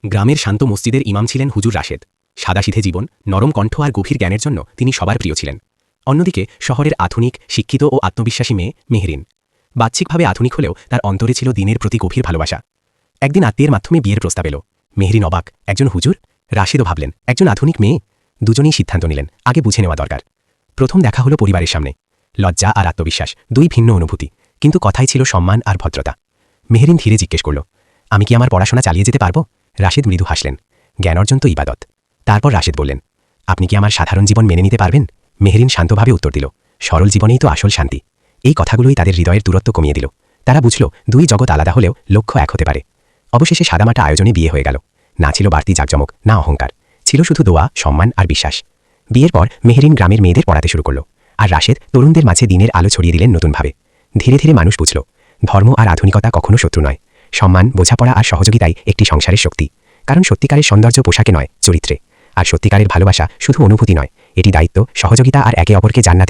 গ্রামের শান্ত মসজিদের ইমাম ছিলেন হুজুর রাশেদ। সাদাসিধে জীবন, নরম কণ্ঠ আর গভীর জ্ঞানের জন্য তিনি সবার প্রিয় ছিলেন। অন্যদিকে শহরের আধুনিক, শিক্ষিত ও আত্মবিশ্বাসী মেয়ে মেহরিন। বাহ্যিকভাবে আধুনিক হলেও তার অন্তরে ছিল দিনের প্রতি গভীর ভালোবাসা। একদিন আত্মীয়ের মাধ্যমে বিয়ের প্রস্তাব এলো। মেহরিন অবাক, একজন হুজুর? রাশেদও ভাবলেন, একজন আধুনিক মেয়ে। দুজনেই সিদ্ধান্ত নিলেন, আগে বুঝে নেওয়া দরকার। প্রথম দেখা হলো পরিবারের সামনে। লজ্জা আর আত্মবিশ্বাস, দুই ভিন্ন অনুভূতি, কিন্তু কথাই ছিল সম্মান আর ভদ্রতা। মেহরিন ধীরে জিজ্ঞেস করল, আমি কি আমার পড়াশোনা চালিয়ে যেতে পারবো? রাশেদ মৃদু হাসলেন, জ্ঞান অর্জন তো ইবাদত। তারপর রাশেদ বললেন, আপনি কি আমার সাধারণ জীবন মেনে নিতে পারবেন? মেহরিন শান্তভাবে উত্তর দিল, সরল জীবনেই তো আসল শান্তি। এই কথাগুলোই তাদের হৃদয়ের দূরত্ব কমিয়ে দিল। তারা বুঝল, দুই জগৎ আলাদা হলেও লক্ষ্য এক হতে পারে। অবশেষে সাদামাটা আয়োজনে বিয়ে হয়ে গেল। না ছিল বাড়তি জাঁকজমক, না অহংকার, ছিল শুধু দোয়া, সম্মান আর বিশ্বাস। বিয়ের পর মেহরিন গ্রামের মেয়েদের পড়াতে শুরু করল, আর রাশেদ তরুণদের মাঝে দিনের আলো ছড়িয়ে দিলেন নতুনভাবে। ধীরে ধীরে মানুষ বুঝল, ধর্ম আর আধুনিকতা কখনো শত্রু নয়। সম্মান, বোঝাপড়া আর সহযোগিতাই একটি সংসারের শক্তি। কারণ সত্যিকারের সৌন্দর্য পোশাকে নয়, চরিত্রে। আর সত্যিকারের ভালোবাসা শুধু অনুভূতি নয়, এটি দায়িত্ব, সহযোগিতা আর একে অপরকে জান্নাতে